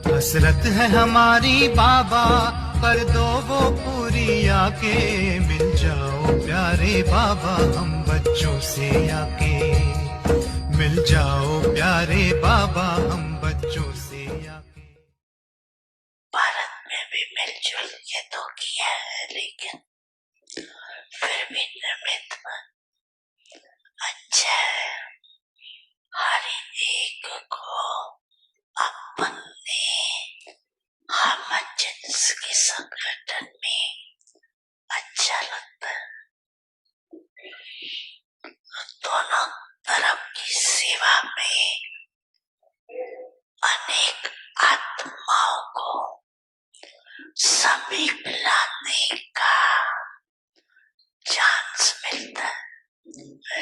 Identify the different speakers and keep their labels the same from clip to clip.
Speaker 1: हसरत है हमारी बाबा, कर दो वो पूरी आके। मिल जाओ प्यारे बाबा हम बच्चों से आके। मिल जाओ प्यारे बाबा हम बच्चों से आके।
Speaker 2: भारत में भी मिलजुल के तो किया है, लेकिन फिर भी निर्मित अच्छा है। हर एक को अपने हम जिन्स के संगठन में अच्छा लगता है। दोनों तरफ की सेवा में अनेक आत्माओं को समीप लाने का चांस मिलता है।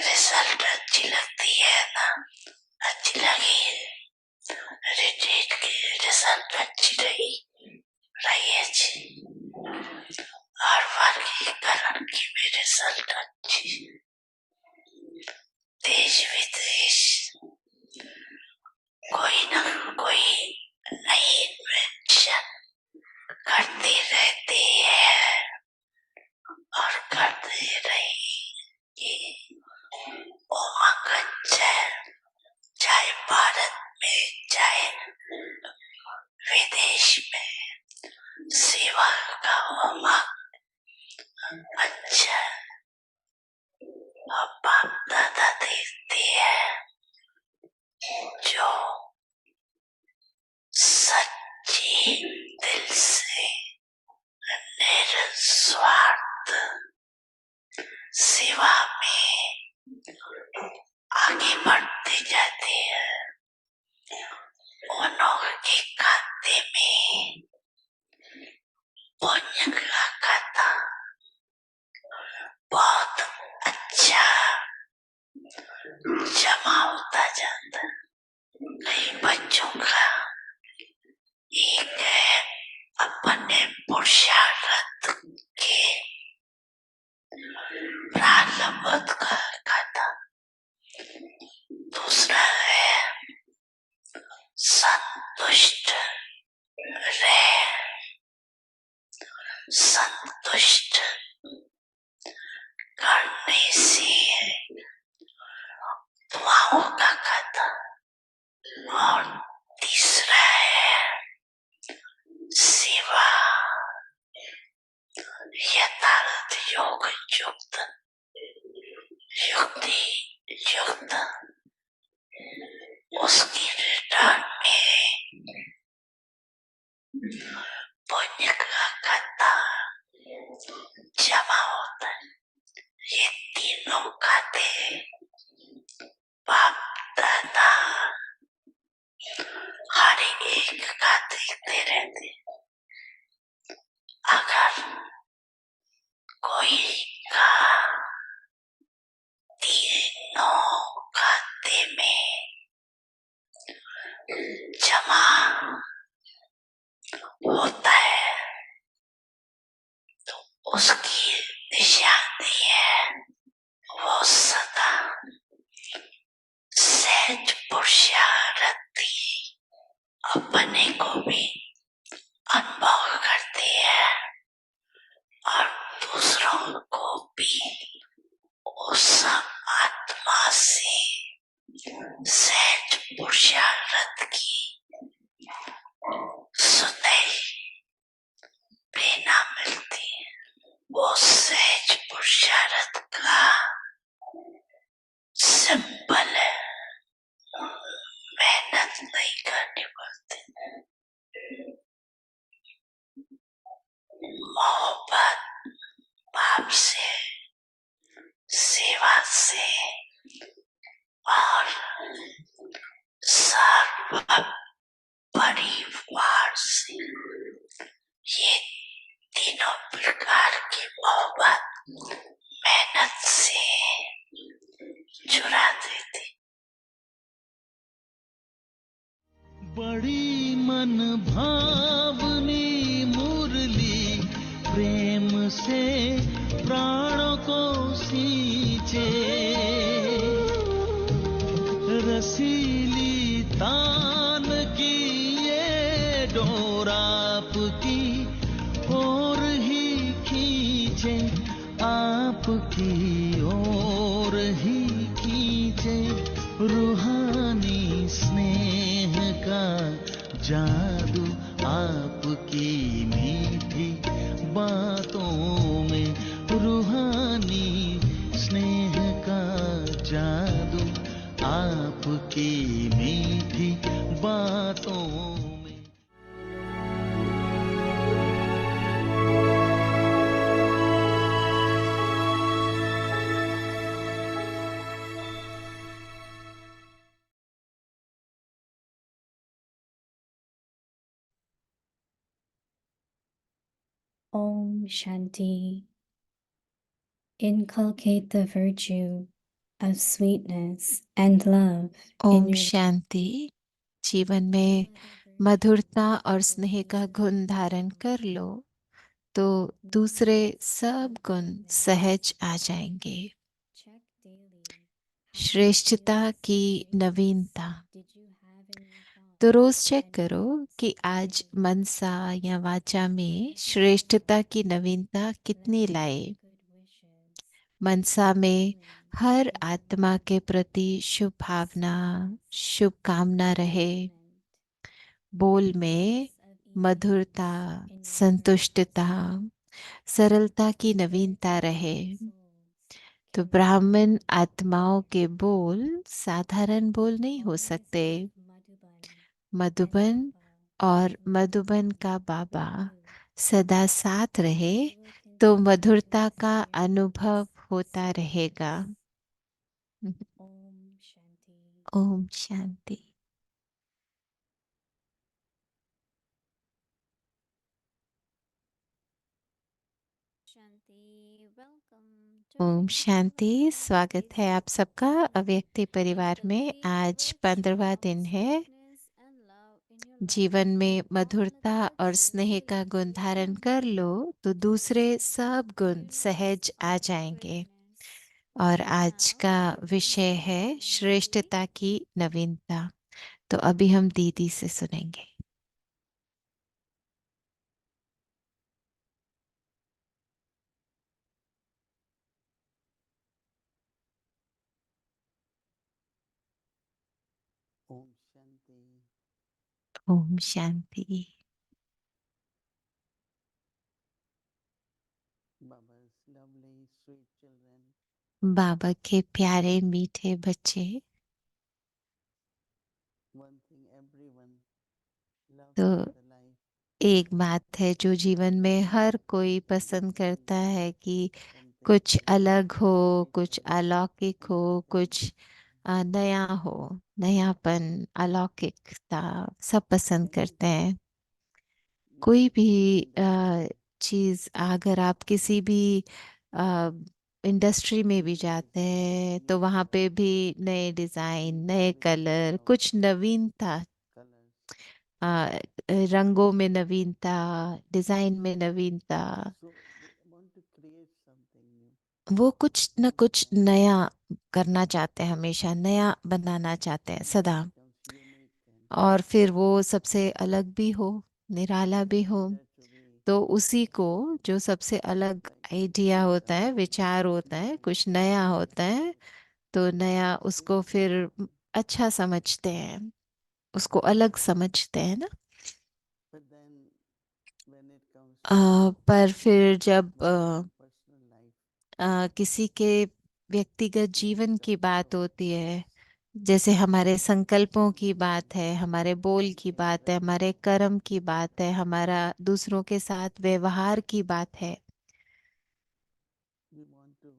Speaker 2: रिजल्ट अच्छी लगती है ना, अच्छी लगी रिट्रीट की रिजल्ट अच्छी रही है जी, और वर्गीकरण की भी रिजल्ट अच्छी। देश विदेश कोई न कोई नई इन्वेंशन करती रहती है और करते रहेगी। उमंग अच्छा है, चाहे भारत में चाहे विदेश में सेवा का उमंग अच्छा है। और बाप दादा देखते हैं जो सच्ची दिल से निस्वार्थ सेवा में आगे बढ़ते जाते हैं। उनके खाते में पुण्य का खाता बहुत अच्छा जमा होता जाता है। कई बच्चों का एक है अपने पुरुषार्थ के प्रारंभ का खाता, दूसरा है संतुष्ट करने से दुआओं का खाता, और तीसरा है सेवा यथार्थ योग युक्त उसकी रिटर्न में पुण्य का खाता जमा होता है। ये तीनों खाते बाप दादा हर एक का देखते रहते। अगर कोई का तीनों खाते में जमा होता है तो उसकी निशानी है वो सदा सहज पुरुषार्थी अपने को भी अनुभव करती है और दूसरों को भी उस आत्मा से सहज पुरुषार्थ की सुधई प्रेरणा मिलती है। वो सहज पुरुषार्थ का सिंपल है, मेहनत नहीं करनी पड़ती। मोहब्बत बाप
Speaker 1: से प्राणों को सींचे, रसीली तान की ये डोर आपकी ओर ही खींचे, आपकी ओर ही खींचे। रूहानी स्नेह का जादू आपकी मीठी बातों में, रूहानी स्नेह का जादू आपकी मीठी बातों में।
Speaker 3: Om Shanti. Inculcate the virtue of sweetness and love in
Speaker 2: Om
Speaker 3: your
Speaker 2: शांति। जीवन में मधुरता और स्नेह का गुण धारण कर लो तो दूसरे सब गुण सहज आ जाएंगे।
Speaker 3: check daily how
Speaker 2: श्रेष्ठता
Speaker 3: much
Speaker 2: की
Speaker 3: space
Speaker 2: नवीनता।
Speaker 3: did you have in your thoughts
Speaker 2: तो रोज चेक
Speaker 3: and
Speaker 2: करो कि
Speaker 3: words
Speaker 2: आज
Speaker 3: today.
Speaker 2: मनसा या वाचा में श्रेष्ठता की नवीनता कितनी
Speaker 3: Letting
Speaker 2: लाए।
Speaker 3: good wishes,
Speaker 2: मनसा में
Speaker 3: feelings,
Speaker 2: हर
Speaker 3: and
Speaker 2: आत्मा के प्रति शुभ भावना, शुभ कामना रहे।
Speaker 3: contentment,
Speaker 2: बोल
Speaker 3: a
Speaker 2: में
Speaker 3: sense of ease
Speaker 2: मधुरता,
Speaker 3: in your
Speaker 2: संतुष्टता,
Speaker 3: nerves.
Speaker 2: सरलता की नवीनता रहे।
Speaker 3: Souls
Speaker 2: तो
Speaker 3: can
Speaker 2: ब्राह्मण
Speaker 3: only
Speaker 2: आत्माओं के बोल साधारण बोल नहीं हो
Speaker 3: always
Speaker 2: सकते।
Speaker 3: have Madhuban and
Speaker 2: Madhuban
Speaker 3: Baba
Speaker 2: और
Speaker 3: with you.
Speaker 2: मधुबन का बाबा
Speaker 3: With you.
Speaker 2: सदा साथ रहे
Speaker 3: You will
Speaker 2: तो
Speaker 3: continue to
Speaker 2: मधुरता का अनुभव
Speaker 3: experience
Speaker 2: होता रहेगा।
Speaker 3: sweetness. Om Shanti.
Speaker 2: Om Shanti.
Speaker 3: Shanti, welcome to
Speaker 2: Om
Speaker 3: Avyakti
Speaker 2: Shanti.
Speaker 3: Parivar.
Speaker 2: स्वागत है आप सबका अव्यक्ति परिवार में।
Speaker 3: Inculcate the
Speaker 2: आज
Speaker 3: virtue
Speaker 2: 15वां
Speaker 3: of
Speaker 2: दिन है।
Speaker 3: sweetness and love in your
Speaker 2: जीवन
Speaker 3: life.
Speaker 2: में
Speaker 3: All
Speaker 2: मधुरता
Speaker 3: the
Speaker 2: और स्नेह
Speaker 3: virtues
Speaker 2: का
Speaker 3: of
Speaker 2: गुण धारण
Speaker 3: sweetness
Speaker 2: कर
Speaker 3: and
Speaker 2: लो
Speaker 3: love
Speaker 2: तो दूसरे
Speaker 3: in your
Speaker 2: सब गुण
Speaker 3: experience
Speaker 2: सहज आ
Speaker 3: of
Speaker 2: जाएंगे।
Speaker 3: goodness.
Speaker 2: और आज
Speaker 3: Now,
Speaker 2: का
Speaker 3: listen
Speaker 2: विषय
Speaker 3: to
Speaker 2: है
Speaker 3: Didi.
Speaker 2: श्रेष्ठता की नवीनता। तो अभी हम दीदी से सुनेंगे।
Speaker 1: Om Shanti.
Speaker 2: Om Shanti.
Speaker 1: Baba's lovely sweet children,
Speaker 2: बाबा के प्यारे मीठे बच्चे।
Speaker 1: one thing everyone loves
Speaker 2: तो
Speaker 1: in the life,
Speaker 2: एक बात है जो जीवन में हर कोई पसंद करता है कि
Speaker 1: something
Speaker 2: कुछ अलग हो, कुछ
Speaker 1: special,
Speaker 2: अलौकिक हो,
Speaker 1: different.
Speaker 2: कुछ नया हो। नयापन, अलौकिकता सब पसंद करते
Speaker 1: Anything
Speaker 2: हैं।
Speaker 1: you
Speaker 2: कोई भी
Speaker 1: see in the world,
Speaker 2: चीज, अगर आप किसी भी इंडस्ट्री में भी
Speaker 1: new
Speaker 2: जाते
Speaker 1: design,
Speaker 2: हैं तो
Speaker 1: new
Speaker 2: वहाँ पे
Speaker 1: colors,
Speaker 2: भी नए डिजाइन,
Speaker 1: new
Speaker 2: नए
Speaker 1: variety
Speaker 2: कलर,
Speaker 1: of
Speaker 2: कुछ नवीनता,
Speaker 1: colors.
Speaker 2: रंगों में नवीनता, डिजाइन में नवीनता।
Speaker 1: So they want to create something new.
Speaker 2: वो कुछ न
Speaker 1: Every
Speaker 2: कुछ
Speaker 1: time
Speaker 2: नया करना चाहते हैं, हमेशा नया बनाना चाहते हैं
Speaker 1: then it
Speaker 2: सदा।
Speaker 1: becomes unique and
Speaker 2: और फिर वो सबसे अलग भी हो, निराला भी हो।
Speaker 1: considered to be
Speaker 2: तो उसी को, जो सबसे अलग
Speaker 1: like
Speaker 2: आइडिया होता है,
Speaker 1: something
Speaker 2: विचार होता है,
Speaker 1: different,
Speaker 2: कुछ नया होता है,
Speaker 1: so
Speaker 2: तो नया
Speaker 1: they
Speaker 2: उसको
Speaker 1: feel
Speaker 2: फिर
Speaker 1: happy.
Speaker 2: अच्छा समझते हैं, उसको अलग समझते हैं ना।
Speaker 1: But then when it comes
Speaker 2: a,
Speaker 1: to
Speaker 2: पर फिर जब
Speaker 1: one's own personal life,
Speaker 2: किसी के व्यक्तिगत
Speaker 1: when it
Speaker 2: जीवन की
Speaker 1: comes to
Speaker 2: बात
Speaker 1: our
Speaker 2: होती है,
Speaker 1: thoughts,
Speaker 2: जैसे हमारे संकल्पों
Speaker 1: then
Speaker 2: की बात है, हमारे बोल की
Speaker 1: something
Speaker 2: बात है,
Speaker 1: very
Speaker 2: हमारे
Speaker 1: different.
Speaker 2: कर्म की बात है, हमारा दूसरों के साथ व्यवहार की बात है,
Speaker 1: We want to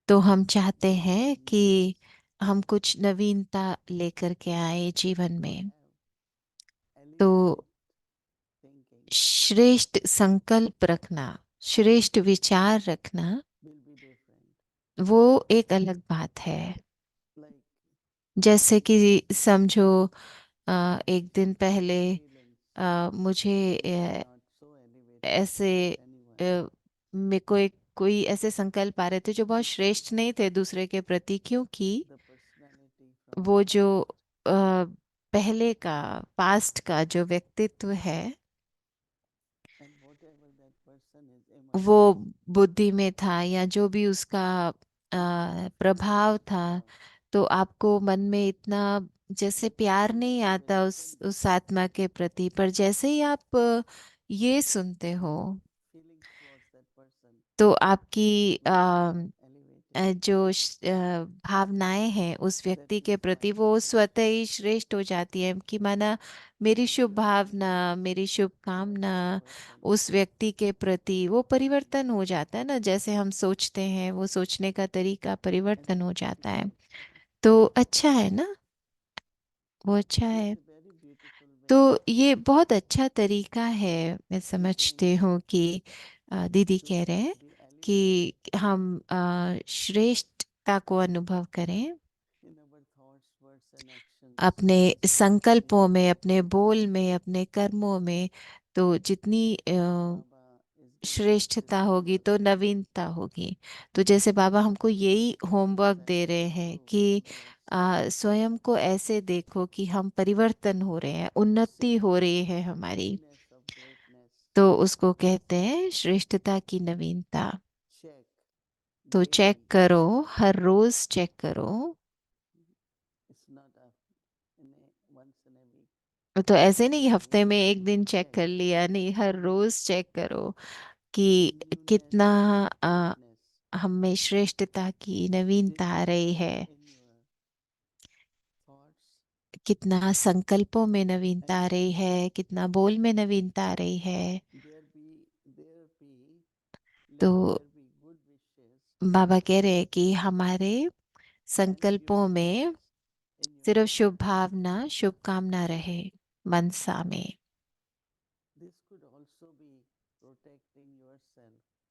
Speaker 2: तो हम चाहते
Speaker 1: bring
Speaker 2: हैं
Speaker 1: some newness.
Speaker 2: कि हम कुछ नवीनता लेकर के आए जीवन
Speaker 1: We
Speaker 2: में।
Speaker 1: have
Speaker 2: तो
Speaker 1: elevated thinking
Speaker 2: श्रेष्ठ संकल्प रखना, श्रेष्ठ विचार रखना,
Speaker 1: will be different.
Speaker 2: वो एक अलग बात है।
Speaker 1: Like
Speaker 2: जैसे
Speaker 1: one
Speaker 2: कि समझो एक दिन पहले
Speaker 1: experience
Speaker 2: मुझे
Speaker 1: which is not so elevated
Speaker 2: ऐसे
Speaker 1: for anyone.
Speaker 2: मेरे को एक कोई ऐसे संकल्प आ रहे थे जो बहुत श्रेष्ठ नहीं थे दूसरे के प्रति, क्योंकि वो जो पहले का, पास्ट का जो व्यक्तित्व है वो बुद्धि में था, या जो भी उसका प्रभाव था, तो आपको मन में इतना जैसे प्यार नहीं आता उस आत्मा के प्रति। पर जैसे ही आप ये सुनते हो तो आपकी भावनाएं हैं उस व्यक्ति के प्रति वो स्वतः ही श्रेष्ठ हो जाती है, कि माना मेरी शुभ भावना, मेरी शुभ कामना उस व्यक्ति के प्रति वो परिवर्तन हो जाता है ना, जैसे हम सोचते हैं वो सोचने का तरीका परिवर्तन हो जाता है। तो अच्छा है ना, वो अच्छा है। तो ये बहुत अच्छा तरीका है। मैं समझती हूँ कि दीदी कह रहे हैं कि हम श्रेष्ठता को अनुभव करें अपने संकल्पों में, अपने बोल में, अपने कर्मों में। तो जितनी श्रेष्ठता होगी तो नवीनता होगी। तो जैसे बाबा हमको यही होमवर्क दे रहे हैं कि स्वयं को ऐसे देखो कि हम परिवर्तन हो रहे हैं, उन्नति हो रही है हमारी। तो उसको कहते हैं श्रेष्ठता की नवीनता। तो चेक करो, हर रोज चेक करो। तो ऐसे नहीं हफ्ते में एक दिन चेक कर लिया, नहीं, हर रोज चेक करो कि कितना हम में श्रेष्ठता की नवीनता आ रही है, कितना संकल्पों में नवीनता आ रही है, कितना बोल में नवीनता आ रही है। तो बाबा कह रहे हैं कि हमारे संकल्पों में सिर्फ शुभ भावना, शुभकामना रहे मनसा में।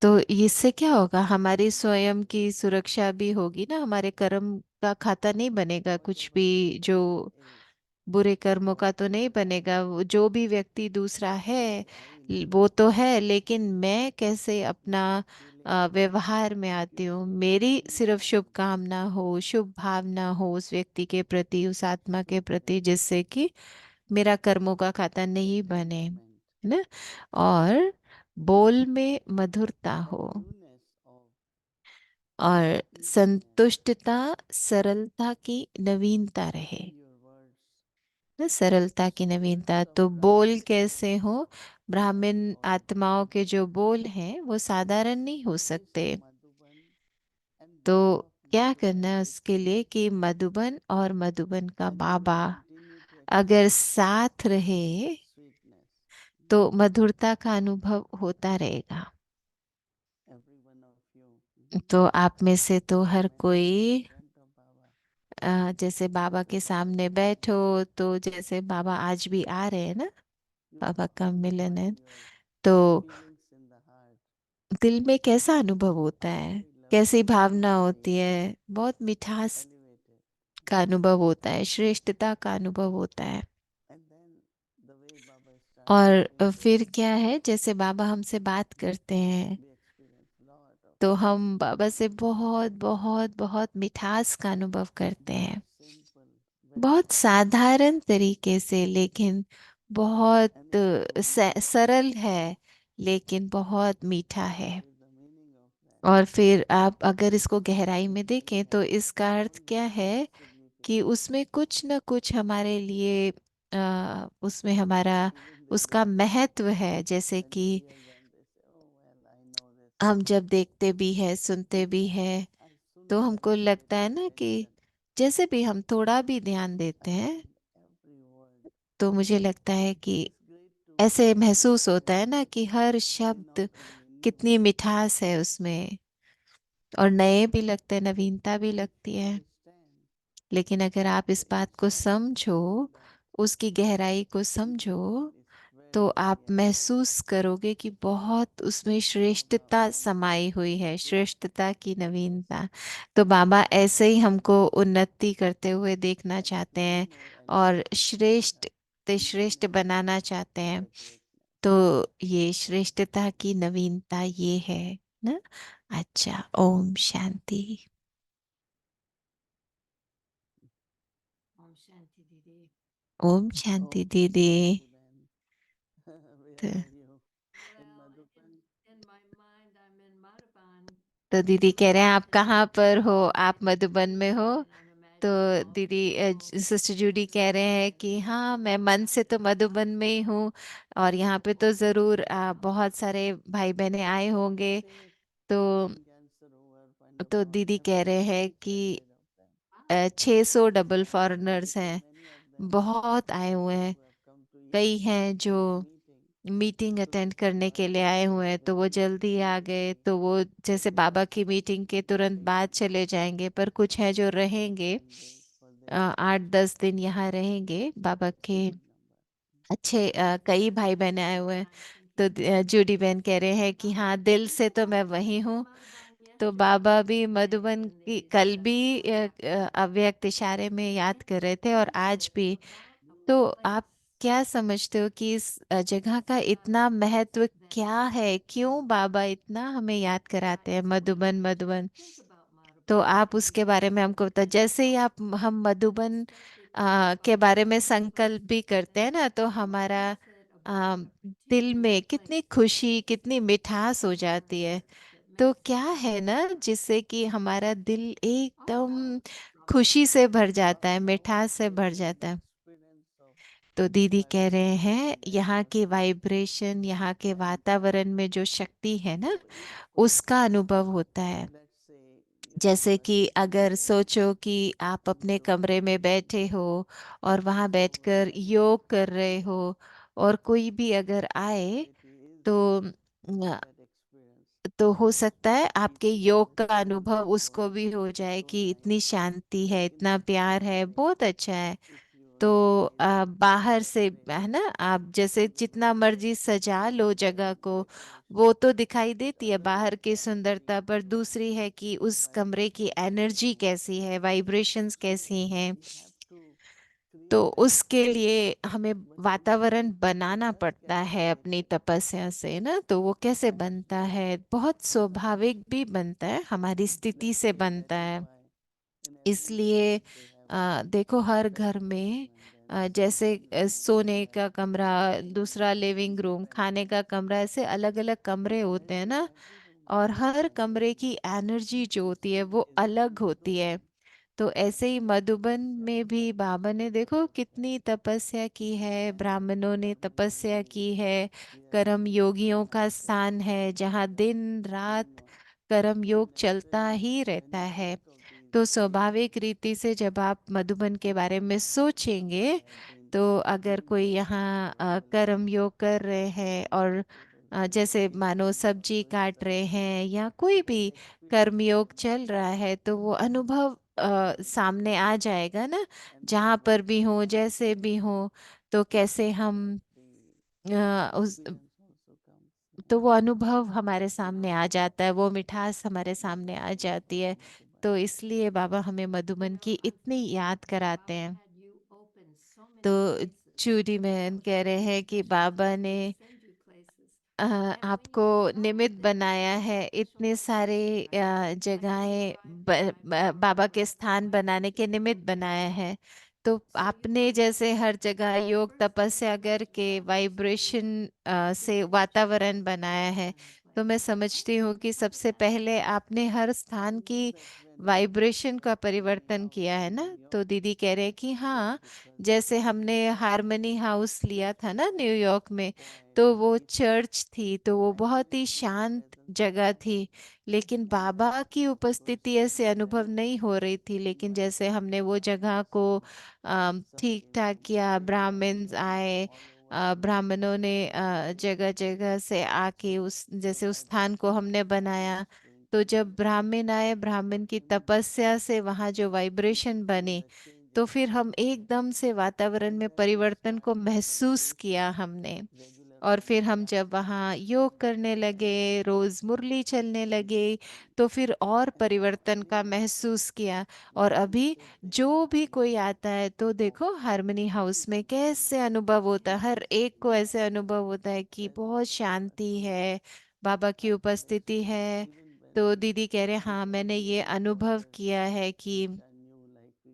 Speaker 2: तो इससे क्या होगा, हमारी स्वयं की सुरक्षा भी होगी ना, हमारे कर्म का खाता नहीं बनेगा कुछ भी, जो बुरे कर्मों का तो नहीं बनेगा। जो भी व्यक्ति दूसरा है वो तो है, लेकिन मैं कैसे अपना व्यवहार में आती हूँ, मेरी सिर्फ शुभकामना हो, शुभ भावना हो उस व्यक्ति के प्रति, उस आत्मा के प्रति, जिससे कि मेरा कर्मों का खाता नहीं बने, है ना। और बोल में मधुरता हो, और संतुष्टता, सरलता की नवीनता रहे ना, सरलता की नवीनता। तो बोल कैसे हो, ब्राह्मण आत्माओं के जो बोल हैं वो साधारण नहीं हो सकते। तो क्या करना है उसके लिए कि मधुबन और मधुबन का बाबा अगर साथ रहे तो मधुरता का अनुभव होता रहेगा। तो आप में से तो हर कोई जैसे बाबा के सामने बैठो, तो जैसे बाबा आज भी आ रहे हैं ना, बाबा का मिलन है, तो दिल में कैसा अनुभव होता है, कैसी भावना होती है, बहुत मिठास का अनुभव होता है, श्रेष्ठता का अनुभव होता है। और फिर क्या है, जैसे बाबा हमसे बात करते हैं तो हम बाबा से बहुत बहुत बहुत मिठास का अनुभव करते हैं, बहुत साधारण तरीके से, लेकिन बहुत सरल है, लेकिन बहुत मीठा है। और फिर आप अगर इसको गहराई में देखें तो इसका अर्थ क्या है कि उसमें कुछ न कुछ हमारे लिए उसमें हमारा उसका महत्व है। जैसे कि हम जब देखते भी हैं, सुनते भी हैं, तो हमको लगता है ना कि जैसे भी हम थोड़ा भी ध्यान देते हैं तो मुझे लगता है कि ऐसे महसूस होता है ना कि हर शब्द कितनी मिठास है उसमें, और नए भी लगते हैं, नवीनता भी लगती है। लेकिन अगर आप इस बात को समझो, उसकी गहराई को समझो, तो आप महसूस करोगे कि बहुत उसमें श्रेष्ठता समाई हुई है, श्रेष्ठता की नवीनता। तो बाबा ऐसे ही हमको उन्नति करते हुए देखना चाहते हैं, और श्रेष्ठ ते श्रेष्ठ बनाना चाहते हैं। तो ये श्रेष्ठता की नवीनता ये है ना। अच्छा, ओम शांति।
Speaker 4: ओम शांति दीदी।
Speaker 2: ओम शांति दीदी।
Speaker 4: शांति बहन।
Speaker 2: तो,
Speaker 4: Where are you? In
Speaker 2: well,
Speaker 4: Madhuban?
Speaker 2: in my mind, I'm in Madhuban. तो दीदी कह रहे हैं आप कहाँ पर हो, आप मधुबन में हो। तो दीदी सिस्टर जूडी कह रहे हैं कि हाँ, मैं मन से तो मधुबन में ही हूँ, और यहाँ पे तो जरूर बहुत सारे भाई बहने आए होंगे।
Speaker 4: Say
Speaker 2: तो
Speaker 4: 15 cancer over, find a
Speaker 2: दीदी
Speaker 4: problem
Speaker 2: कह
Speaker 4: and
Speaker 2: रहे हैं
Speaker 4: be
Speaker 2: कि
Speaker 4: excited of them.
Speaker 2: 600 double
Speaker 4: Because
Speaker 2: foreigners हैं,
Speaker 4: many of them
Speaker 2: बहुत आए
Speaker 4: are
Speaker 2: हुए
Speaker 4: those
Speaker 2: हैं।
Speaker 4: who have come to
Speaker 2: कई
Speaker 4: hear
Speaker 2: हैं जो
Speaker 4: this meeting.
Speaker 2: Meeting
Speaker 4: So they
Speaker 2: attend
Speaker 4: come
Speaker 2: करने के लिए
Speaker 4: early
Speaker 2: आए
Speaker 4: so
Speaker 2: हुए हैं,
Speaker 4: that
Speaker 2: तो
Speaker 4: when
Speaker 2: वो
Speaker 4: we
Speaker 2: जल्दी आ
Speaker 4: finish
Speaker 2: गए,
Speaker 4: they
Speaker 2: तो वो
Speaker 4: they
Speaker 2: जैसे
Speaker 4: can
Speaker 2: बाबा की मीटिंग के तुरंत
Speaker 4: stay
Speaker 2: बाद
Speaker 4: and
Speaker 2: चले जाएंगे, पर कुछ है जो रहेंगे,
Speaker 4: and they for their
Speaker 2: 8-10 दिन यहाँ रहेंगे बाबा के।
Speaker 4: number.
Speaker 2: अच्छे कई भाई बहन आए हुए हैं। तो जूडी बहन कह रहे हैं कि हाँ, दिल से तो मैं वही हूँ। तो बाबा भी मधुबन की कल भी अव्यक्त इशारे में याद कर रहे थे, और आज भी। तो आप क्या समझते हो कि इस जगह का इतना महत्व क्या है, क्यों बाबा इतना हमें याद कराते हैं मधुबन मधुबन। तो आप उसके बारे में हमको बता, जैसे ही आप हम मधुबन के बारे में संकल्प भी करते हैं ना, तो हमारा आ, दिल में कितनी खुशी, कितनी मिठास हो जाती है। तो क्या है ना, जिससे कि हमारा दिल एकदम खुशी से भर जाता है, मिठास से भर जाता है। तो दीदी कह रहे हैं यहाँ की वाइब्रेशन, यहाँ के वातावरण में जो शक्ति है ना, उसका अनुभव होता है। जैसे कि अगर सोचो कि आप अपने कमरे में बैठे हो और वहां बैठकर योग कर रहे हो, और कोई भी अगर आए, तो हो सकता है आपके योग का अनुभव उसको भी हो जाए कि इतनी शांति है, इतना प्यार है, बहुत अच्छा है। तो बाहर से है ना, आप जैसे जितना मर्जी सजा लो जगह को, वो तो दिखाई देती है बाहर की सुंदरता, पर दूसरी है कि उस कमरे की एनर्जी कैसी है, वाइब्रेशंस कैसी हैं। तो उसके लिए हमें वातावरण बनाना पड़ता है अपनी तपस्या से ना। तो वो कैसे बनता है, बहुत स्वाभाविक भी बनता है, हमारी स्थिति से बनता है। इसलिए देखो हर घर में जैसे सोने का कमरा, दूसरा लिविंग रूम, खाने का कमरा, ऐसे अलग अलग कमरे होते हैं ना, और हर कमरे की एनर्जी जो होती है वो अलग होती है। तो ऐसे ही मधुबन में भी बाबा ने देखो कितनी तपस्या की है, ब्राह्मणों ने तपस्या की है, कर्म योगियों का स्थान है, जहाँ दिन रात कर्म योग चलता ही रहता है। तो स्वाभाविक रीति से जब आप मधुबन के बारे में सोचेंगे, तो अगर कोई यहाँ कर्म योग कर रहे हैं, और जैसे मानो सब्जी काट रहे हैं या कोई भी कर्मयोग चल रहा है, तो वो अनुभव सामने आ जाएगा ना, जहाँ पर भी हो, जैसे भी हो। तो कैसे हम उस, तो वो अनुभव हमारे सामने आ जाता है, वो मिठास हमारे सामने आ जाती है। तो इसलिए बाबा हमें मधुबन की इतनी याद कराते हैं। तो चूड़ी बहन कह रहे हैं कि बाबा ने आपको निमित्त बनाया है, इतने सारे जगहें बाबा के स्थान बनाने के निमित्त बनाया है। तो आपने जैसे हर जगह योग तपस्या करके वाइब्रेशन से वातावरण बनाया है, तो मैं समझती हूँ कि सबसे पहले आपने हर स्थान की वाइब्रेशन का परिवर्तन किया है ना। तो दीदी कह रहे हैं कि हाँ, जैसे हमने हारमनी हाउस लिया था ना न्यूयॉर्क में, तो वो चर्च थी, तो वो बहुत ही शांत जगह थी, लेकिन बाबा की उपस्थिति ऐसे अनुभव नहीं हो रही थी। लेकिन जैसे हमने वो जगह को ठीक ठाक किया, ब्राह्मण्स आए, ब्राह्मणों ने जगह जगह से आके उस जैसे उस स्थान को हमने बनाया। तो जब ब्राह्मण आए, ब्राह्मण की तपस्या से वहाँ जो वाइब्रेशन बनी, तो फिर हम एकदम से वातावरण में परिवर्तन को महसूस किया हमने। और फिर हम जब वहाँ योग करने लगे, रोज मुरली चलने लगे, तो फिर और परिवर्तन का महसूस किया। और अभी जो भी कोई आता है, तो देखो हारमनी हाउस में कैसे अनुभव होता है, हर एक को ऐसे अनुभव होता है कि बहुत शांति है, बाबा की उपस्थिति है। तो दीदी कह रहे हाँ मैंने ये अनुभव किया है कि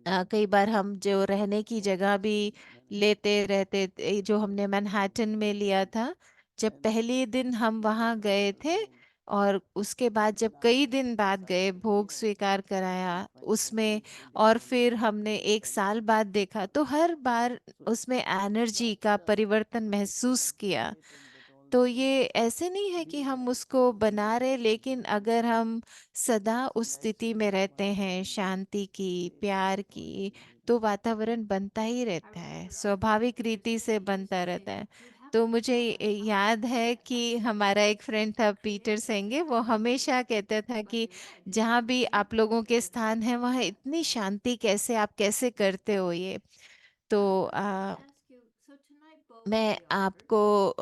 Speaker 2: कई बार हम जो रहने की जगह भी लेते रहते जो हमने मैनहट्टन में लिया था, जब पहले दिन हम वहाँ गए थे और उसके बाद जब कई दिन बाद गए भोग स्वीकार कराया उसमें, और फिर हमने एक साल बाद देखा, तो हर बार उसमें एनर्जी का परिवर्तन महसूस किया। तो ये ऐसे नहीं है कि हम उसको बना रहे, लेकिन अगर हम सदा उस स्थिति में रहते हैं शांति की, प्यार की, तो वातावरण बनता ही रहता है, स्वाभाविक रीति से बनता रहता है। तो मुझे याद है कि हमारा एक फ्रेंड था पीटर सेंगे, वो हमेशा कहता था कि जहाँ भी आप लोगों के स्थान है वहाँ इतनी शांति कैसे, आप कैसे करते हो ये। तो मैं आपको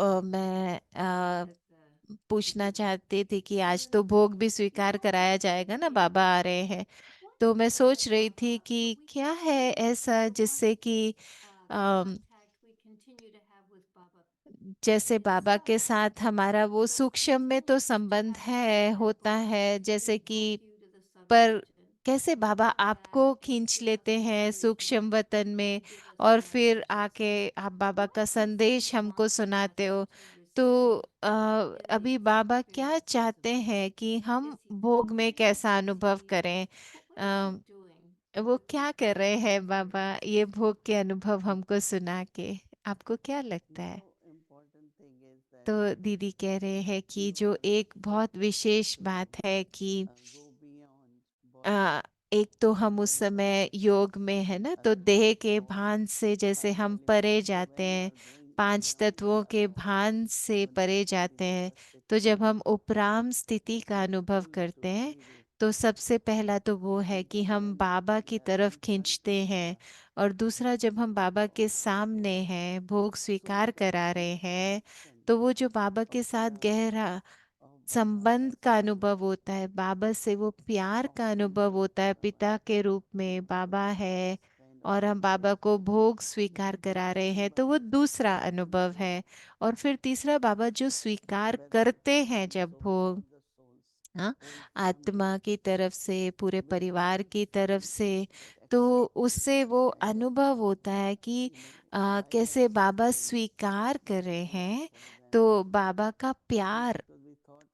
Speaker 2: पूछना चाहती थी कि आज तो भोग भी स्वीकार कराया जाएगा ना, बाबा आ रहे हैं। तो मैं सोच रही थी कि क्या है ऐसा जिससे कि अम, जैसे बाबा के साथ हमारा वो सूक्ष्म में तो संबंध है, होता है जैसे कि, पर कैसे बाबा आपको खींच लेते हैं सूक्ष्म वतन में, और फिर आके आप बाबा का संदेश हमको सुनाते हो। तो अभी बाबा क्या चाहते हैं कि हम भोग में कैसा अनुभव करें? वो क्या कर रहे हैं बाबा ये भोग के अनुभव हमको सुना के? आपको क्या लगता है? तो दीदी कह रहे हैं कि जो एक बहुत विशेष बात है कि आ, एक तो हम उस समय योग में है ना, तो देह के भान से जैसे हम परे जाते हैं, पांच तत्वों के भान से परे जाते हैं। तो जब हम उपराम स्थिति का अनुभव करते हैं, तो सबसे पहला तो वो है कि हम बाबा की तरफ खींचते हैं। और दूसरा, जब हम बाबा के सामने हैं, भोग स्वीकार करा रहे हैं, तो वो जो बाबा के साथ गहरा संबंध का अनुभव होता है, बाबा से वो प्यार का अनुभव होता है, पिता के रूप में बाबा है और हम बाबा को भोग स्वीकार करा रहे हैं, तो वो दूसरा अनुभव है। और फिर तीसरा, बाबा जो स्वीकार करते हैं जब भोग, हाँ, आत्मा की तरफ से, पूरे परिवार की तरफ से, तो उससे वो अनुभव होता है कि कैसे बाबा स्वीकार कर रहे हैं। तो बाबा का प्यार,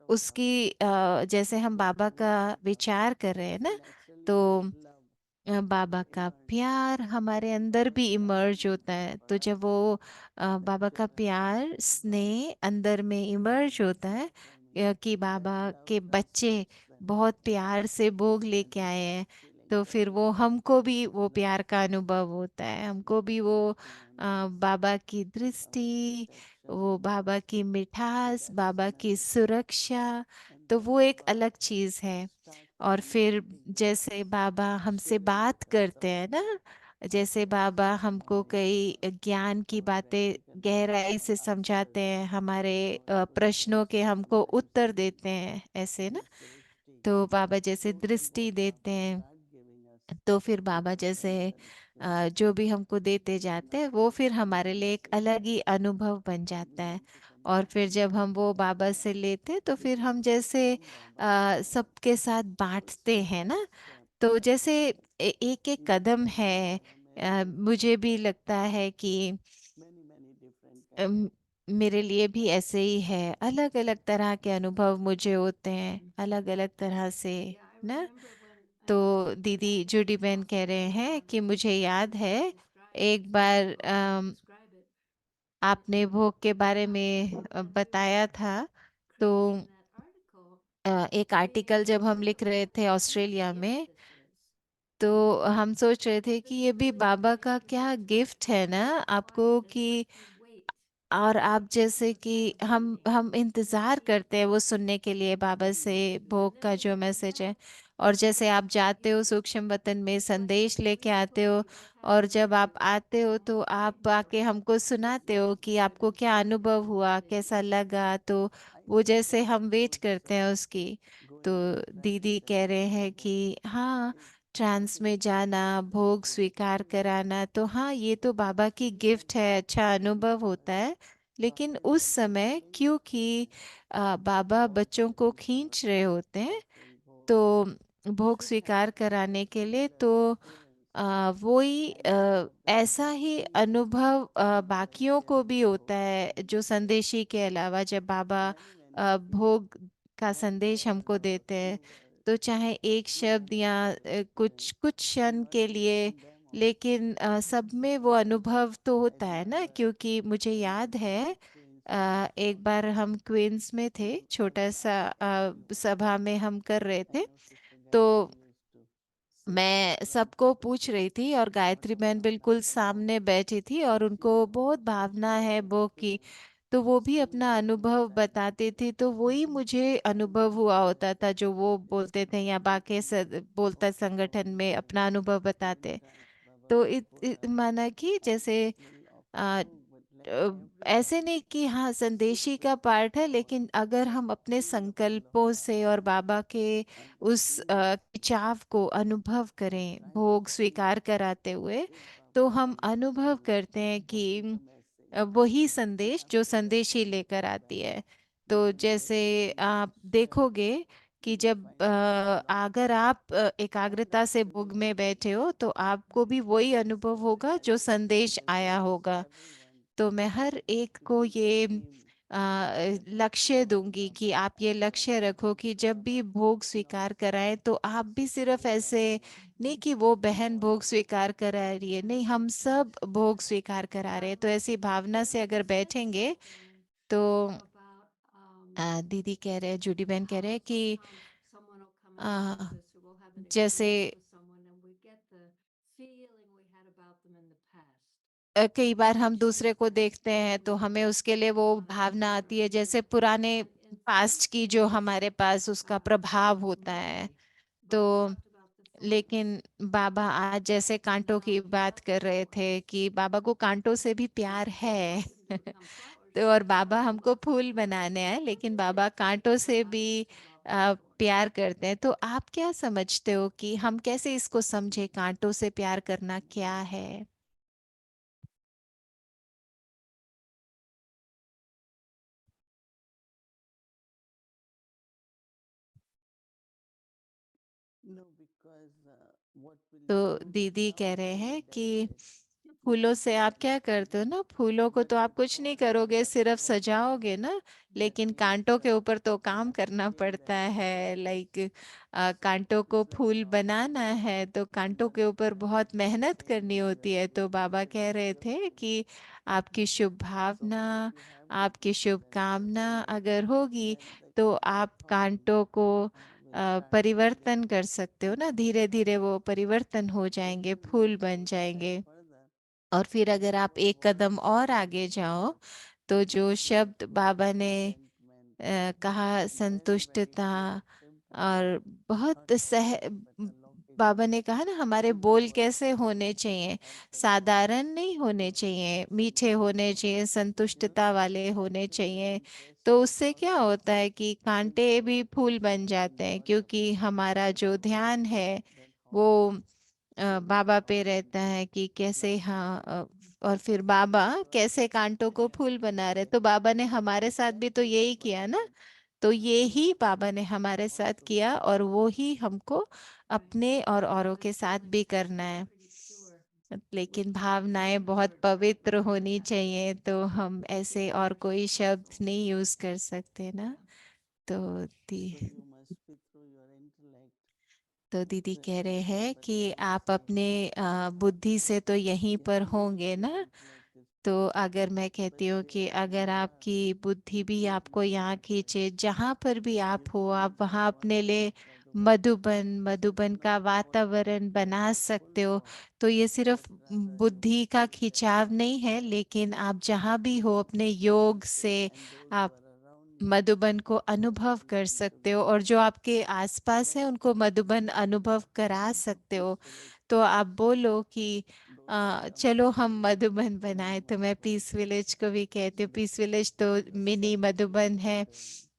Speaker 2: उसकी जैसे हम बाबा का विचार कर रहे हैं ना, तो बाबा का प्यार हमारे अंदर भी इमर्ज होता है। तो जब वो बाबा का प्यार स्नेह अंदर में इमर्ज होता है, कि बाबा के बच्चे बहुत प्यार से भोग लेके आए हैं, तो फिर वो हमको भी वो प्यार का अनुभव होता है, हमको भी वो बाबा की दृष्टि, वो बाबा की मिठास, बाबा की सुरक्षा, तो वो एक अलग चीज है। और फिर जैसे बाबा हमसे बात करते हैं ना, जैसे बाबा हमको कई ज्ञान की बातें गहराई से समझाते हैं, हमारे प्रश्नों के हमको उत्तर देते हैं ऐसे ना। तो बाबा जैसे दृष्टि देते हैं, तो फिर बाबा जैसे जो भी हमको देते जाते हैं, वो फिर हमारे लिए एक अलग ही अनुभव बन जाता है। और फिर जब हम वो बाबा से लेते हैं, तो फिर हम जैसे सबके साथ बांटते हैं ना। तो जैसे एक एक कदम है, मुझे भी लगता है कि अम, मेरे लिए भी ऐसे ही है, अलग अलग तरह के अनुभव मुझे होते हैं, अलग अलग तरह से ना। तो दीदी जूडी बहन कह रहे हैं कि मुझे याद है एक बार आपने भोग के बारे में बताया था। तो एक आर्टिकल जब हम लिख रहे थे ऑस्ट्रेलिया में, तो हम सोच रहे थे कि ये भी बाबा का क्या गिफ्ट है ना आपको, कि और आप जैसे कि हम इंतजार करते हैं वो सुनने के लिए बाबा से भोग का जो मैसेज है। और जैसे आप जाते हो सूक्ष्म वतन में, संदेश लेके आते हो, और जब आप आते हो तो आप आके हमको सुनाते हो कि आपको क्या अनुभव हुआ, कैसा लगा। तो वो जैसे हम वेट करते हैं उसकी। तो दीदी कह रहे हैं कि हाँ, ट्रांस में जाना, भोग स्वीकार कराना, तो हाँ ये तो बाबा की गिफ्ट है, अच्छा अनुभव होता है। लेकिन उस समय क्योंकि बाबा बच्चों को खींच रहे होते हैं, तो भोग स्वीकार कराने के लिए, तो वही ऐसा ही अनुभव बाकियों को भी होता है, जो संदेशी के अलावा जब बाबा भोग का संदेश हमको देते हैं, तो चाहे एक शब्द या कुछ कुछ क्षण के लिए, लेकिन सब में वो अनुभव तो होता है ना। क्योंकि मुझे याद है एक बार हम क्वींस में थे, छोटा सा सभा में हम कर रहे थे, तो मैं सबको पूछ रही थी और गायत्री बहन बिल्कुल सामने बैठी थी और उनको बहुत भावना है वो की, तो वो भी अपना अनुभव बताते थे, तो वही मुझे अनुभव हुआ होता था जो वो बोलते थे, या बाकी बोलता संगठन में अपना अनुभव बताते। तो माना कि जैसे आ, ऐसे नहीं कि हाँ संदेशी का पार्ट है, लेकिन अगर हम अपने संकल्पों से और बाबा के उस खिंचाव को अनुभव करें भोग स्वीकार कराते हुए, तो हम अनुभव करते हैं कि वही संदेश जो संदेशी लेकर आती है। तो जैसे आप देखोगे कि जब अगर आप एकाग्रता से भोग में बैठे हो, तो आपको भी वही अनुभव होगा जो संदेश आया होगा। तो मैं हर एक को ये लक्ष्य दूंगी कि आप ये लक्ष्य रखो कि जब भी भोग स्वीकार कराएं, तो आप भी सिर्फ ऐसे नहीं कि वो बहन भोग स्वीकार करा रही है, नहीं, हम सब भोग स्वीकार करा रहे हैं। तो ऐसी भावना से अगर बैठेंगे, तो दीदी कह रहे हैं, जूडी बहन कह रहे हैं कि आ, जैसे कई बार हम दूसरे को देखते हैं तो हमें उसके लिए वो भावना आती है, जैसे पुराने पास्ट की जो हमारे पास उसका प्रभाव होता है। तो लेकिन बाबा आज जैसे कांटों की बात कर रहे थे कि बाबा को कांटों से भी प्यार है तो और बाबा हमको फूल बनाने हैं, लेकिन बाबा कांटों से भी प्यार करते हैं। तो आप क्या समझते हो कि हम कैसे इसको समझे, कांटों से प्यार करना क्या है?
Speaker 4: No, because what will you
Speaker 2: तो
Speaker 4: do with
Speaker 2: दीदी कह रहे
Speaker 4: flowers
Speaker 2: हैं
Speaker 4: like that?
Speaker 2: कि
Speaker 4: That
Speaker 2: फूलों
Speaker 4: you
Speaker 2: से आप क्या करते हो ना, फूलों को तो आप कुछ नहीं करोगे, सिर्फ सजाओगे ना, लेकिन कांटों के ऊपर तो काम करना पड़ता है। लाइक कांटों को फूल बनाना है, तो कांटों के ऊपर बहुत मेहनत करनी होती है। तो बाबा कह रहे थे कि आपकी शुभ भावना, आपकी शुभकामना अगर होगी, तो आप कांटों को परिवर्तन कर सकते हो ना, धीरे धीरे वो परिवर्तन हो जाएंगे, फूल बन जाएंगे। और फिर अगर आप एक कदम और आगे जाओ, तो जो शब्द बाबा ने कहा, संतुष्टता, और बहुत बाबा ने कहा ना, हमारे बोल कैसे होने चाहिए, साधारण नहीं होने चाहिए, मीठे होने चाहिए, संतुष्टता वाले होने चाहिए। तो उससे क्या होता है कि कांटे भी फूल बन जाते हैं, क्योंकि हमारा जो ध्यान है वो बाबा पे रहता है कि कैसे, हाँ और फिर बाबा कैसे कांटों को फूल बना रहे। तो बाबा ने हमारे साथ भी तो यही किया ना, तो ये ही बाबा ने हमारे साथ किया, और वो ही हमको अपने और औरों के साथ भी करना है। लेकिन भावनाएं बहुत पवित्र होनी चाहिए, तो हम ऐसे और कोई शब्द नहीं यूज कर सकते ना। तो
Speaker 4: so
Speaker 2: the
Speaker 4: you must be through your intellect
Speaker 2: तो दीदी
Speaker 4: to
Speaker 2: कह रहे
Speaker 4: ensure
Speaker 2: हैं
Speaker 4: that
Speaker 2: कि आप
Speaker 4: everything
Speaker 2: अपने बुद्धि से तो यहीं पर
Speaker 4: can use
Speaker 2: होंगे
Speaker 4: your
Speaker 2: ना।
Speaker 4: intellect is
Speaker 2: तो अगर
Speaker 4: principle,
Speaker 2: मैं कहती
Speaker 4: but
Speaker 2: हूँ कि अगर आपकी बुद्धि भी आपको यहाँ खींचे, जहाँ पर भी आप हो, आप वहाँ अपने लिए मधुबन का वातावरण बना सकते हो। तो ये सिर्फ बुद्धि का खिंचाव नहीं है, लेकिन आप जहाँ भी हो अपने योग से आप मधुबन को अनुभव कर सकते हो, और जो आपके आसपास है उनको मधुबन अनुभव करा सकते हो। तो आप बोलो कि चलो हम मधुबन बनाए। तो मैं पीस विलेज को भी कहती हूँ, पीस विलेज तो मिनी मधुबन है।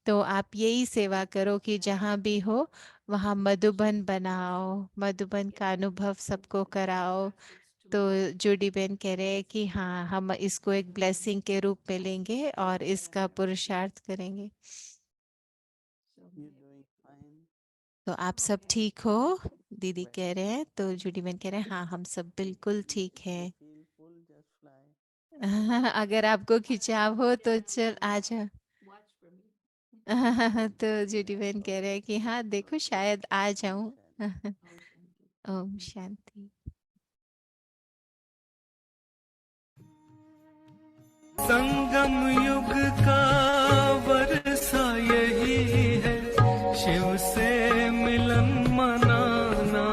Speaker 2: तो आप यही सेवा करो कि जहाँ भी हो वहाँ मधुबन बनाओ, मधुबन का अनुभव सबको कराओ। तो जूडी बेन कह रहे हैं कि हाँ, हम इसको एक ब्लेसिंग के रूप में लेंगे और इसका पुरुषार्थ करेंगे।
Speaker 4: You're doing fine.
Speaker 2: तो आप सब ठीक हो? दीदी कह रहे हैं, तो जूडी बेन कह रहे हैं हाँ, हम सब बिल्कुल ठीक
Speaker 4: If you
Speaker 2: हैं।
Speaker 4: feel full, just fly.
Speaker 2: अगर आपको खिंचाव हो तो चल आ जा। तो जूडी बेन कह रहे हैं कि हाँ, देखो शायद आ जाऊं। ओम शांति।
Speaker 1: संगम युग का वर्षा यही है, शिव से मिलन मनाना।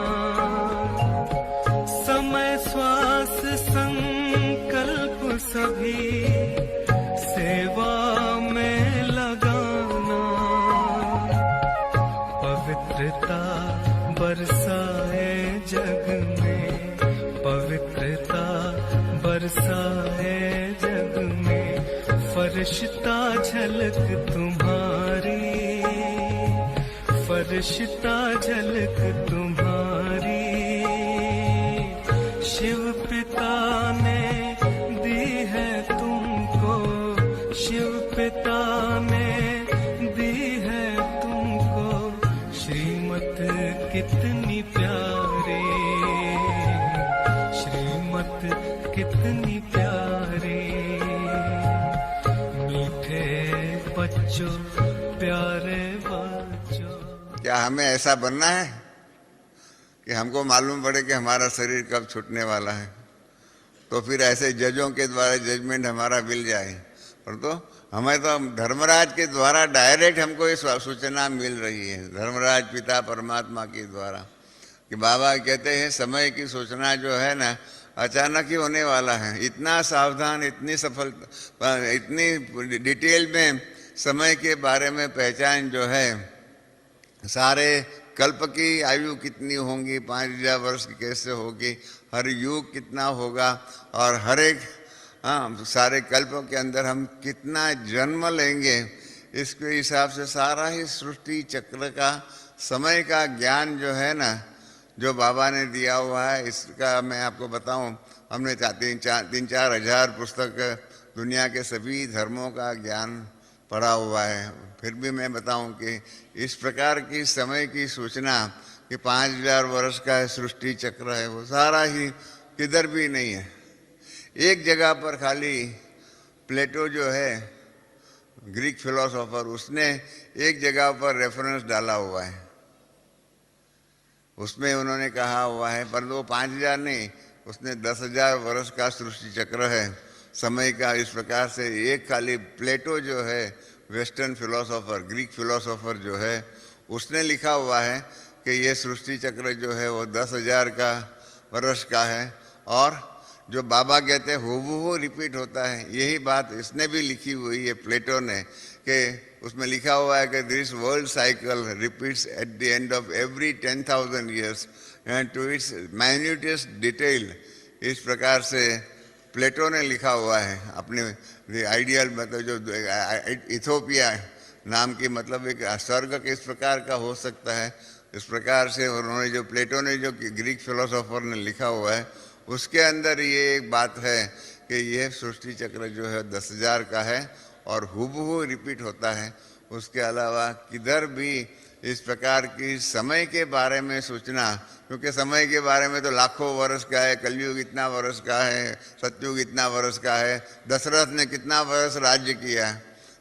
Speaker 1: समय श्वास संकल्प सभी सेवा में लगाना। पवित्रता बरसाए जग में, पवित्रता बरसाए जग में। फरिश्ता झलक तुम्हारी, फरिश्ता झलक तुम्हारी। शिव पिता ने दी है तुमको, शिव पिता ने दी है तुमको श्रीमत कितनी प्यारी, श्रीमत कितनी प्यारी। मीठे बच्चों, प्यारे बच्चों।
Speaker 5: क्या हमें ऐसा बनना है कि हमको मालूम पड़े कि हमारा शरीर कब छूटने वाला है, तो फिर ऐसे जजों के द्वारा जजमेंट हमारा मिल जाए? पर तो हमें तो धर्मराज के द्वारा डायरेक्ट हमको ये सूचना मिल रही है, धर्मराज पिता परमात्मा के द्वारा, कि बाबा कहते हैं समय की सूचना जो है ना अचानक ही होने वाला है। इतना सावधान, इतनी सफल, इतनी डिटेल में समय के बारे में पहचान जो है, सारे कल्प की आयु कितनी होंगी, 5000 वर्ष की कैसे होगी, हर युग कितना होगा, और हर एक सारे कल्पों के अंदर हम कितना जन्म लेंगे, इसके हिसाब से सारा ही सृष्टि चक्र का समय का ज्ञान जो है ना, जो बाबा ने दिया हुआ है, इसका मैं आपको बताऊं, हमने 3-4 हजार पुस्तक दुनिया के सभी धर्मों का ज्ञान पढ़ा हुआ है। फिर भी मैं बताऊं कि इस प्रकार की समय की सूचना कि 5000 वर्ष का सृष्टि चक्र है, वो सारा ही किधर भी नहीं है। एक जगह पर खाली प्लेटो जो है ग्रीक फिलोसोफर, उसने एक जगह पर रेफरेंस डाला हुआ है, उसमें उन्होंने कहा हुआ है, पर वो 5000 नहीं, उसने 10,000 वर्ष का सृष्टि चक्र है समय का। इस प्रकार से एक खाली प्लेटो जो है वेस्टर्न फिलोसोफर, ग्रीक फिलोसोफर जो है, उसने लिखा हुआ है कि ये सृष्टि चक्र जो है वो 10,000 का वर्ष का है, और जो बाबा कहते हैं हूबहू रिपीट होता है, यही बात इसने भी लिखी हुई है प्लेटो ने, कि उसमें लिखा हुआ है कि this world cycle repeats at the end of every 10,000 years and to its minutest detail. इस प्रकार से प्लेटो ने लिखा हुआ है अपने आइडियल, मतलब जो इथोपिया नाम की, मतलब एक स्वर्ग किस प्रकार का हो सकता है, इस प्रकार से उन्होंने जो प्लेटो ने जो ग्रीक फिलोसोफर ने लिखा हुआ है, उसके अंदर ये एक बात है कि यह सृष्टि चक्र जो है 10,000 का है और हूबहू रिपीट होता है। उसके अलावा किधर भी इस प्रकार की समय के बारे में सूचना, क्योंकि समय के बारे में तो लाखों वर्ष का है, कलयुग इतना वर्ष का है, सतयुग इतना वर्ष का है। दशरथ ने कितना वर्ष राज्य किया?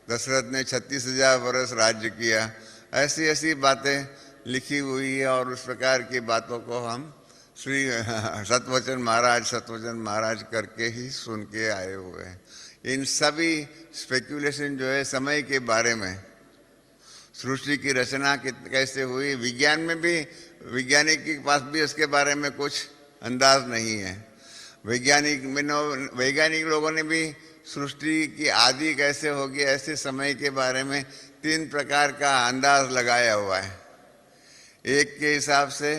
Speaker 5: दशरथ ने 36,000 वर्ष राज्य किया। ऐसी ऐसी बातें लिखी हुई है, और उस प्रकार की बातों को हम श्री सतवचन महाराज करके ही सुन के आए हुए हैं। इन सभी स्पेक्यूलेशन जो है समय के बारे में, सृष्टि की रचना कैसे हुई, विज्ञान में भी, वैज्ञानिक के पास भी उसके बारे में कुछ अंदाज नहीं है। वैज्ञानिक लोगों ने भी सृष्टि की आदि कैसे होगी, ऐसे समय के बारे में 3 प्रकार का अंदाज लगाया हुआ है। एक के हिसाब से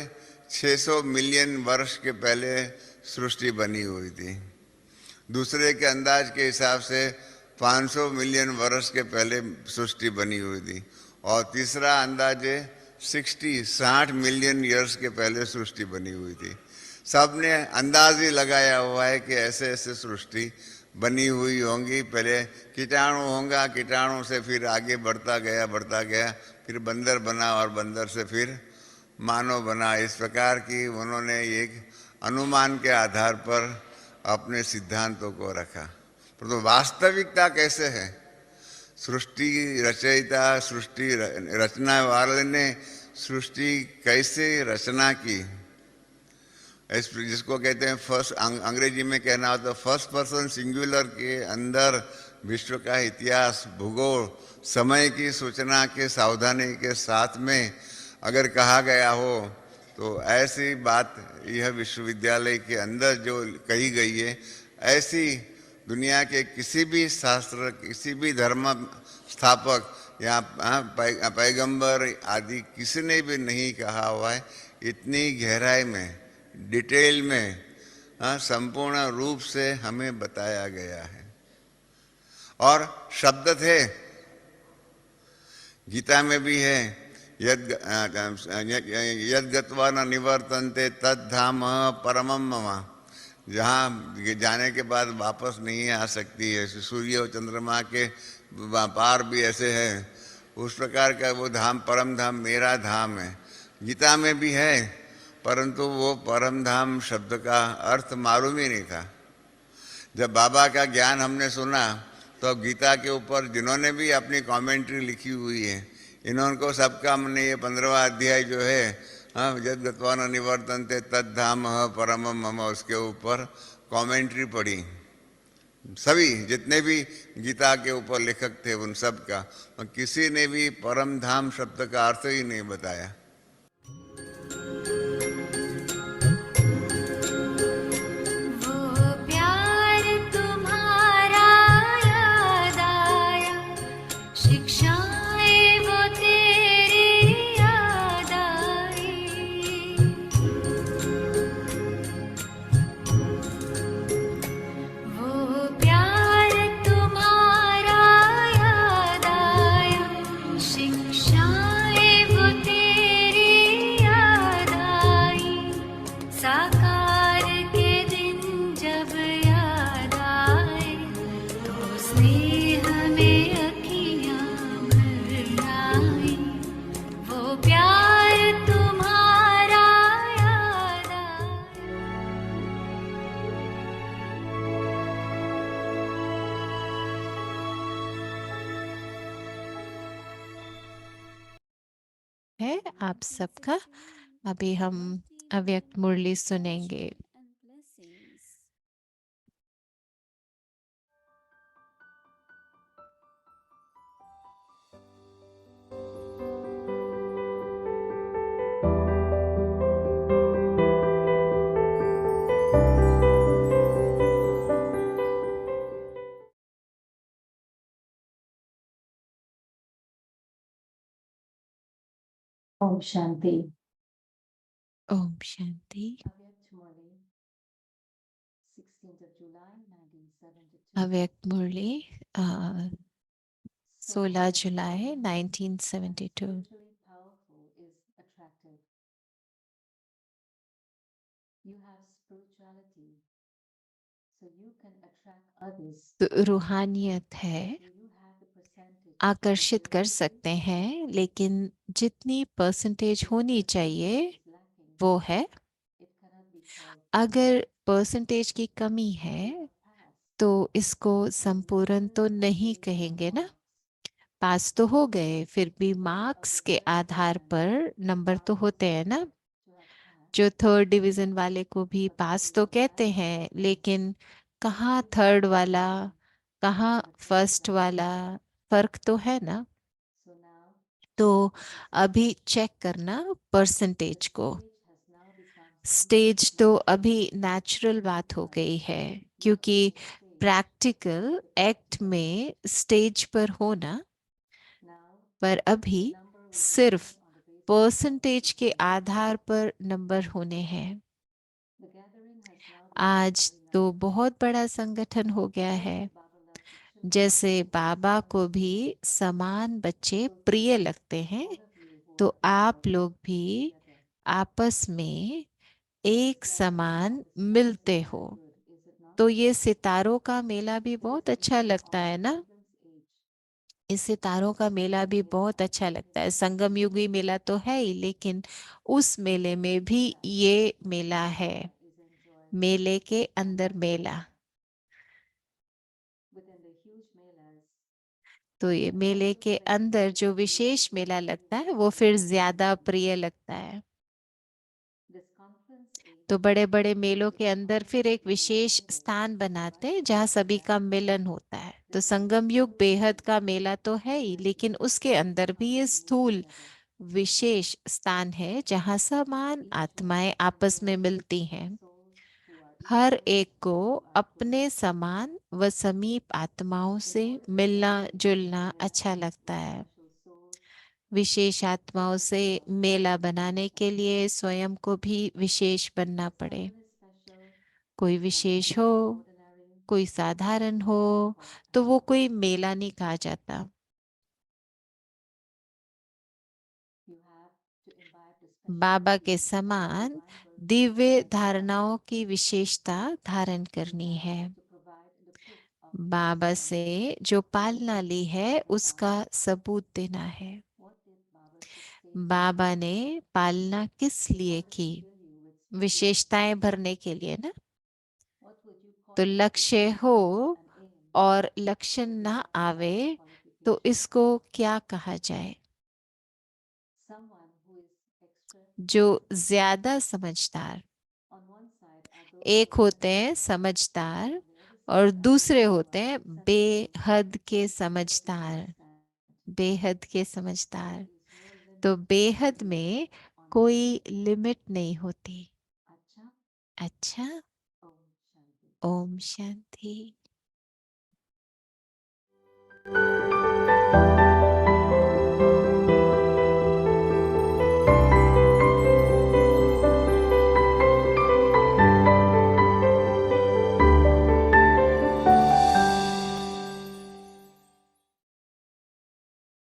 Speaker 5: 600 मिलियन वर्ष के पहले सृष्टि बनी हुई थी, दूसरे के अंदाज के हिसाब से 500 मिलियन वर्ष के पहले सृष्टि बनी हुई थी, और तीसरा अंदाज है 60 मिलियन ईयर्स के पहले सृष्टि बनी हुई थी। सबने अंदाज ही लगाया हुआ है कि ऐसे ऐसे सृष्टि बनी हुई होंगी। पहले कीटाणु होगा, कीटाणु से फिर आगे बढ़ता गया, फिर बंदर बना और बंदर से फिर मानव बना। इस प्रकार की उन्होंने एक अनुमान के आधार पर अपने सिद्धांतों को रखा। परंतु वास्तविकता कैसे है? सृष्टि रचयिता, सृष्टि रचना वाले ने सृष्टि कैसे रचना की, जिसको कहते हैं फर्स्ट, अंग्रेजी में कहना हो तो फर्स्ट पर्सन सिंगुलर के अंदर विश्व का इतिहास, भूगोल, समय की सूचना के सावधानी के साथ में अगर कहा गया हो तो ऐसी बात यह विश्वविद्यालय के अंदर जो कही गई है, ऐसी दुनिया के किसी भी शास्त्र, किसी भी धर्म स्थापक या पैगंबर आदि किसी ने भी नहीं कहा हुआ है। इतनी गहराई में, डिटेल में, संपूर्ण रूप से हमें बताया गया है। और शब्द थे, गीता में भी है, यद गत्वा न निवर्तन्ते तद धाम परमम मम, जहाँ जाने के बाद वापस नहीं आ सकती है। सूर्य और चंद्रमा के पार भी ऐसे है, उस प्रकार का वो धाम, परम धाम मेरा धाम है। गीता में भी है, परंतु वो परम धाम शब्द का अर्थ मालूम ही नहीं था। जब बाबा का ज्ञान हमने सुना तो गीता के ऊपर जिन्होंने भी अपनी कमेंट्री लिखी हुई है, इन्होंने को सबका हमने ये 15वां अध्याय जो है, यद गत्वा न निवर्तन्ते तद धाम परमम मम, उसके ऊपर कमेंट्री पढ़ी। सभी जितने भी गीता के ऊपर लेखक थे उन सब का, किसी ने भी परम धाम शब्द का अर्थ ही नहीं बताया।
Speaker 2: है आप सबका। अभी हम अव्यक्त मुरली सुनेंगे।
Speaker 3: Om Shanti.
Speaker 2: ओम शांति। अव्यक्त मुरली 16 जुलाई 1972। तो रूहानियत है, आकर्षित कर सकते हैं, लेकिन जितनी परसेंटेज होनी चाहिए वो है। अगर परसेंटेज की कमी है तो इसको संपूर्ण तो नहीं कहेंगे ना। पास तो हो गए, फिर भी मार्क्स के आधार पर नंबर तो होते हैं ना। जो 3rd डिवीजन वाले को भी पास तो कहते हैं, लेकिन कहाँ 3rd वाला, कहाँ 1st वाला, फर्क तो है ना। तो अभी चेक करना परसेंटेज को। स्टेज तो अभी नेचुरल बात हो गई है, क्योंकि प्रैक्टिकल एक्ट में स्टेज पर होना, पर अभी सिर्फ परसेंटेज के आधार पर नंबर होने हैं। आज तो बहुत बड़ा संगठन हो गया है, जैसे बाबा को भी समान बच्चे प्रिय लगते हैं, तो आप लोग भी आपस में एक समान मिलते हो। तो ये सितारों का मेला भी बहुत अच्छा लगता है ना। इस सितारों का मेला भी बहुत अच्छा लगता है। संगम युगी मेला तो है ही, लेकिन उस मेले में भी ये मेला है। मेले के अंदर मेला। तो ये मेले के अंदर जो विशेष मेला लगता है वो फिर ज्यादा प्रिय लगता है। तो बड़े बड़े मेलों के अंदर फिर एक विशेष स्थान बनाते हैं जहाँ सभी का मिलन होता है। तो संगम युग बेहद का मेला तो है ही, लेकिन उसके अंदर भी ये स्थूल विशेष स्थान है जहाँ समान आत्माएं आपस में मिलती हैं। हर एक को अपने समान व समीप आत्माओं से मिलना जुलना अच्छा लगता है। विशेष आत्माओं से मेला बनाने के लिए स्वयं को भी विशेष बनना पड़े। कोई विशेष हो, कोई साधारण हो, तो वो कोई मेला नहीं कहा जाता। बाबा के समान दिव्य धारणाओं की विशेषता धारण करनी है। बाबा से जो पालना ली है उसका सबूत देना है। बाबा ने पालना किस लिए की? विशेषताएं भरने के लिए ना। तो लक्ष्य हो और लक्षण ना आवे तो इसको क्या कहा जाए? जो ज्यादा समझदार। एक होते हैं समझदार और दूसरे होते हैं बेहद के समझदार। बेहद के समझदार। तो बेहद में कोई लिमिट नहीं होती। अच्छा। ओम शांति।